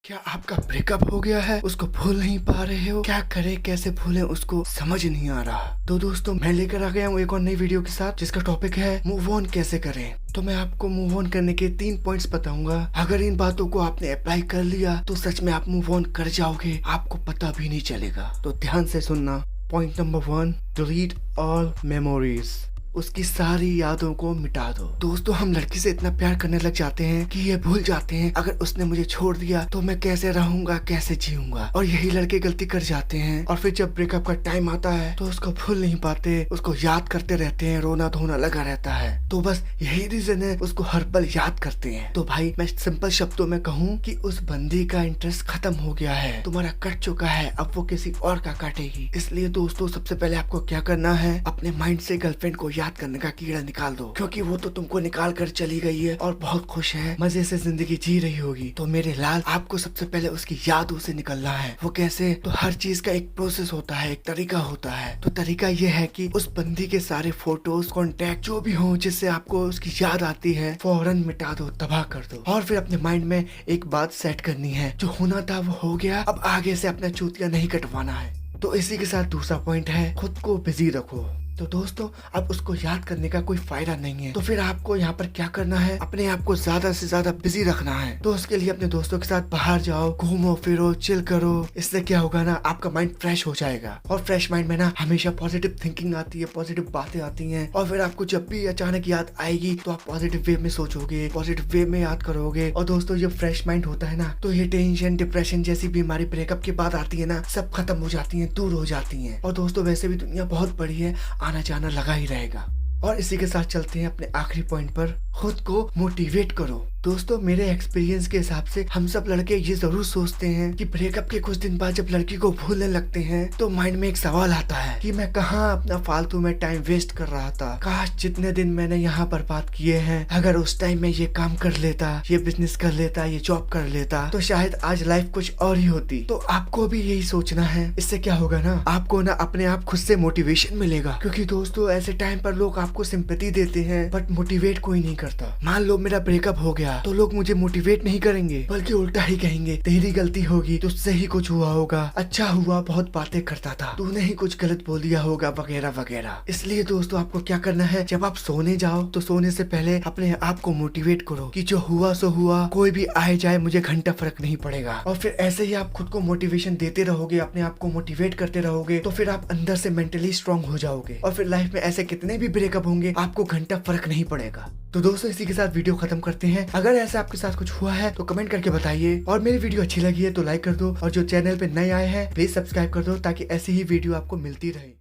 क्या आपका ब्रेकअप हो गया है? उसको भूल नहीं पा रहे हो? क्या करें, कैसे भूलें, उसको समझ नहीं आ रहा। तो दोस्तों मैं लेकर आ गया हूँ एक और नई वीडियो के साथ जिसका टॉपिक है मूव ऑन कैसे करें। तो मैं आपको मूव ऑन करने के 3 पॉइंट्स बताऊंगा। अगर इन बातों को आपने अप्लाई कर लिया तो सच में आप मूव ऑन कर जाओगे, आपको पता भी नहीं चलेगा। तो ध्यान से सुनना। Point number 1, delete all memories. उसकी सारी यादों को मिटा दो। दोस्तों हम लड़की से इतना प्यार करने लग जाते हैं कि ये भूल जाते हैं अगर उसने मुझे छोड़ दिया तो मैं कैसे रहूंगा, कैसे जीऊंगा। और यही लड़के गलती कर जाते हैं और फिर जब ब्रेकअप का टाइम आता है तो उसको भूल नहीं पाते, उसको याद करते रहते हैं, रोना धोना लगा रहता है। तो बस यही रीजन है, उसको हर पल याद करते हैं। तो भाई मैं सिंपल शब्दों में कहूँ कि उस बंदी का इंटरेस्ट खत्म हो गया है, तुम्हारा कट चुका है, अब वो किसी और का काटेगी। इसलिए दोस्तों सबसे पहले आपको क्या करना है, अपने माइंड से गर्लफ्रेंड को याद करने का कीड़ा निकाल दो, क्योंकि वो तो तुमको निकाल कर चली गई है और बहुत खुश है, मजे से जिंदगी जी रही होगी। तो मेरे लाल आपको सबसे पहले उसकी यादों से निकलना है। वो कैसे? तो हर चीज का एक प्रोसेस होता है, एक तरीका होता है। तो तरीका ये है कि उस बंदी के सारे फोटोज, कॉन्टेक्ट जो भी हो जिससे आपको उसकी याद आती है, फौरन मिटा दो, तबाह कर दो। और फिर अपने माइंड में एक बात सेट करनी है, जो होना था वो हो गया, अब आगे से अपना चूतिया नहीं कटवाना है। तो इसी के साथ दूसरा पॉइंट है, खुद को बिजी रखो। तो दोस्तों अब उसको याद करने का कोई फायदा नहीं है, तो फिर आपको यहाँ पर क्या करना है, अपने आप को ज्यादा से ज्यादा बिजी रखना है। तो उसके लिए अपने दोस्तों के साथ बाहर जाओ, घूमो फिरो, चिल करो। इससे क्या होगा ना, आपका माइंड फ्रेश हो जाएगा। और फ्रेश माइंड में ना हमेशा पॉजिटिव थिंकिंग आती है, पॉजिटिव बातें आती हैं। और फिर आपको जब भी अचानक याद आएगी तो आप पॉजिटिव वे में सोचोगे, पॉजिटिव वे में याद करोगे। और दोस्तों जब फ्रेश माइंड होता है ना तो ये टेंशन, डिप्रेशन जैसी बीमारी ब्रेकअप के बाद आती है ना, सब खत्म हो जाती है, दूर हो जाती है। और दोस्तों वैसे भी दुनिया बहुत बड़ी है, आना जाना लगा ही रहेगा। और इसी के साथ चलते हैं अपने आखिरी पॉइंट पर, खुद को मोटिवेट करो। दोस्तों मेरे एक्सपीरियंस के हिसाब से हम सब लड़के ये जरूर सोचते हैं कि ब्रेकअप के कुछ दिन बाद जब लड़की को भूलने लगते हैं तो माइंड में एक सवाल आता है कि मैं कहाँ अपना फालतू में टाइम वेस्ट कर रहा था। काश जितने दिन मैंने यहाँ बर्बाद किए हैं, अगर उस टाइम में ये काम कर लेता, ये बिजनेस कर लेता, ये जॉब कर लेता तो शायद आज लाइफ कुछ और ही होती। तो आपको भी यही सोचना है। इससे क्या होगा ना, आपको ना अपने आप खुद से मोटिवेशन मिलेगा। क्योंकि दोस्तों ऐसे टाइम पर लोग आपको सिंपैथी देते हैं बट मोटिवेट कोई नहीं करता। मान लो मेरा ब्रेकअप हो गया तो लोग मुझे मोटिवेट नहीं करेंगे, बल्कि उल्टा ही कहेंगे तेरी गलती होगी, तुझसे ही कुछ हुआ होगा, अच्छा हुआ बहुत बातें करता था, तूने ही कुछ गलत बोल दिया होगा, वगैरह वगैरह। इसलिए दोस्तों आपको क्या करना है, जब आप सोने जाओ तो सोने से पहले अपने आप को मोटिवेट करो कि जो हुआ सो हुआ, कोई भी आए जाए मुझे घंटा फर्क नहीं पड़ेगा। और फिर ऐसे ही आप खुद को मोटिवेशन देते रहोगे, अपने आप को मोटिवेट करते रहोगे, तो फिर आप अंदर से मेंटली स्ट्रांग हो जाओगे। और फिर लाइफ में ऐसे कितने भी ब्रेकअप होंगे, आपको घंटा फर्क नहीं पड़ेगा। तो दोस्तों इसी के साथ वीडियो खत्म करते हैं। अगर ऐसा आपके साथ कुछ हुआ है तो कमेंट करके बताइए, और मेरी वीडियो अच्छी लगी है तो लाइक कर दो, और जो चैनल पे नए आए हैं प्लीज सब्सक्राइब कर दो ताकि ऐसी ही वीडियो आपको मिलती रहे।